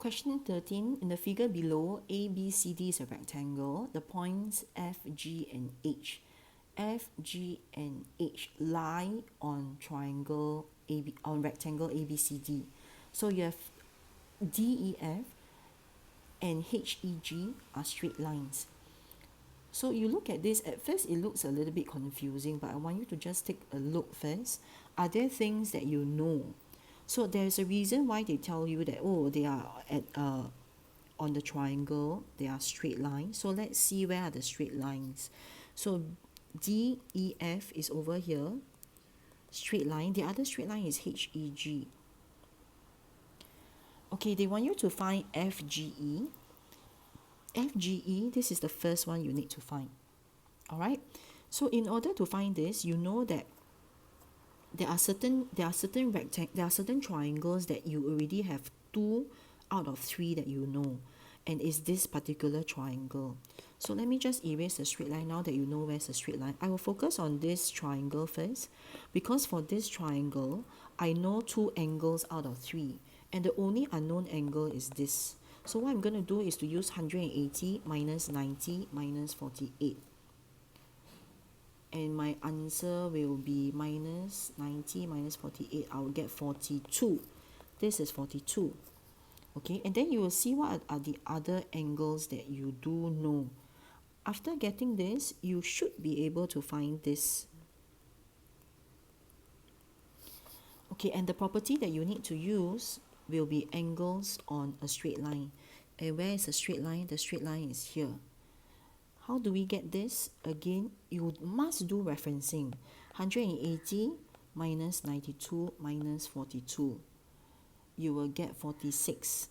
Question 13, in the figure below, ABCD is a rectangle. The points F, G and H. F, G and H lie on rectangle ABCD. So you have DEF and HEG are straight lines. So you look at this, at first it looks a little bit confusing, but I want you to just take a look first. Are there things that you know? So there's a reason why they tell you that, oh, they are at on the triangle, they are straight lines. So let's see where are the straight lines. So DEF is over here, straight line. The other straight line is HEG. Okay, they want you to find FGE. FGE, this is the first one you need to find. All right. So in order to find this, you know that there are certain triangles that you already have 2 out of 3 that you know, and is this particular triangle. So let me just erase the straight line now that you know where's the straight line. I will focus on this triangle first, because for this triangle, I know 2 angles out of 3, and the only unknown angle is this. So what I'm going to do is to use 180 minus 90 minus 48. And my answer will be minus 90 minus 48. I will get 42. This is 42. Okay, and then you will see what are the other angles that you do know. After getting this, you should be able to find this. Okay, and the property that you need to use will be angles on a straight line. And where is the straight line? The straight line is here. How do we get this? Again, you must do referencing. 180 minus 92 minus 42. You will get 46.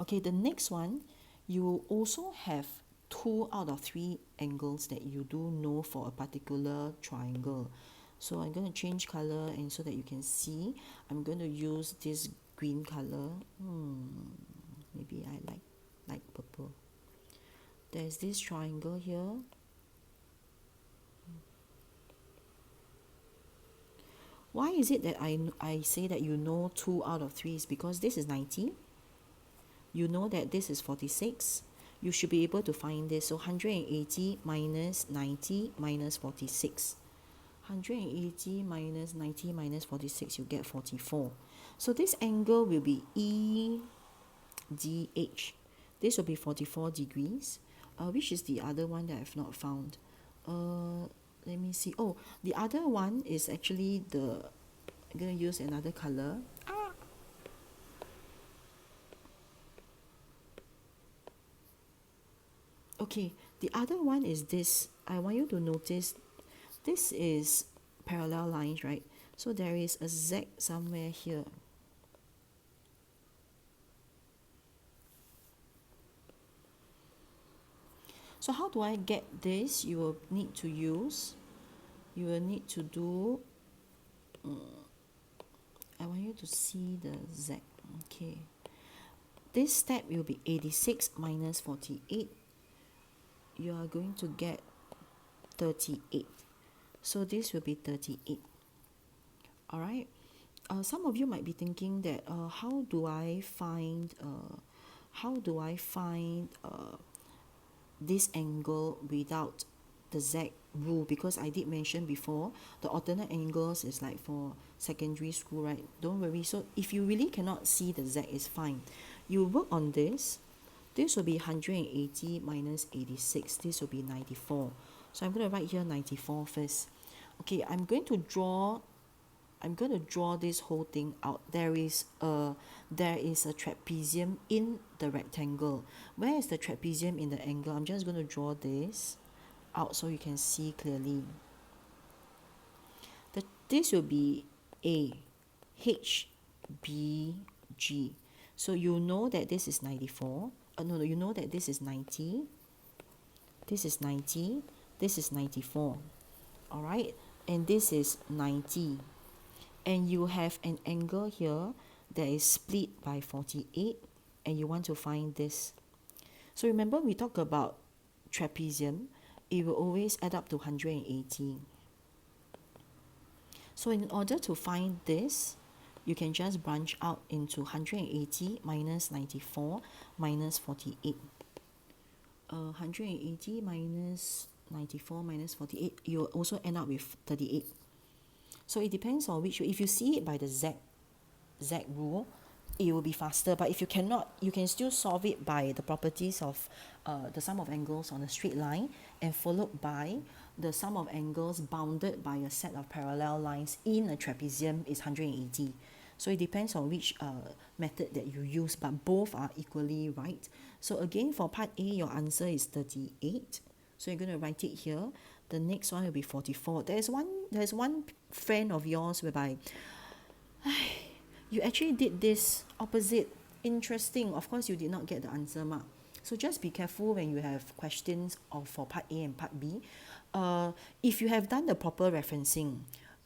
Okay, the next one, you will also have 2 out of 3 angles that you do know for a particular triangle. So I'm going to change color, and so that you can see, I'm going to use this green color. Maybe I like purple. There's this triangle here. Why is it that I say that you know 2 out of 3 is because this is 90. You know that this is 46. You should be able to find this. So 180 minus 90 minus 46. 180 minus 90 minus 46, you get 44. So this angle will be EDH. This will be 44 degrees. Which is the other one that I've not found? Let me see. Oh, the other one is actually I'm going to use another color. Okay, the other one is this. I want you to notice this is parallel lines, right? So there is a Z somewhere here. So how do I get this? You will need to do, I want you to see the Z. Okay. This step will be 86 minus 48. You are going to get 38. So this will be 38. All right. Some of you might be thinking that how do I find this angle without the Z rule? Because I did mention before, the alternate angles is like for secondary school, right? Don't worry. So if you really cannot see the Z, is fine. You work on this. This will be 180 minus 86. This will be 94. So I'm going to write here 94 first. Okay, I'm going to draw this whole thing out. There is a trapezium in the rectangle. Where is the trapezium in the angle? I'm just going to draw this out so you can see clearly. This will be A, H, B, G. So you know that this is 94. No, you know that this is 90. This is 90. This is 94. All right, and this is 90. And you have an angle here that is split by 48, and you want to find this. So remember, we talked about trapezium. It will always add up to 180. So in order to find this, you can just branch out into 180 minus 94 minus 48. 180 minus 94 minus 48, you'll also end up with 38. So it depends on which way. If you see it by the Z rule, it will be faster. But if you cannot, you can still solve it by the properties of the sum of angles on a straight line, and followed by the sum of angles bounded by a set of parallel lines in a trapezium is 180. So it depends on which method that you use, but both are equally right. So again, for part A, your answer is 38. So you're going to write it here. The next one will be 44. There's one friend of yours whereby you actually did this opposite. Interesting. Of course, you did not get the answer mark. So just be careful when you have questions for part A and part B. If you have done the proper referencing,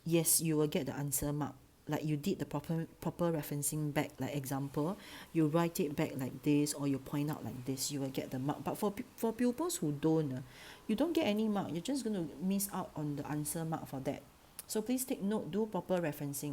yes, you will get the answer mark. Like you did the proper referencing back. Like example, you write it back like this, or you point out like this, you will get the mark. But for pupils who don't, you don't get any mark. You're just going to miss out on the answer mark for that. So please take note, do proper referencing.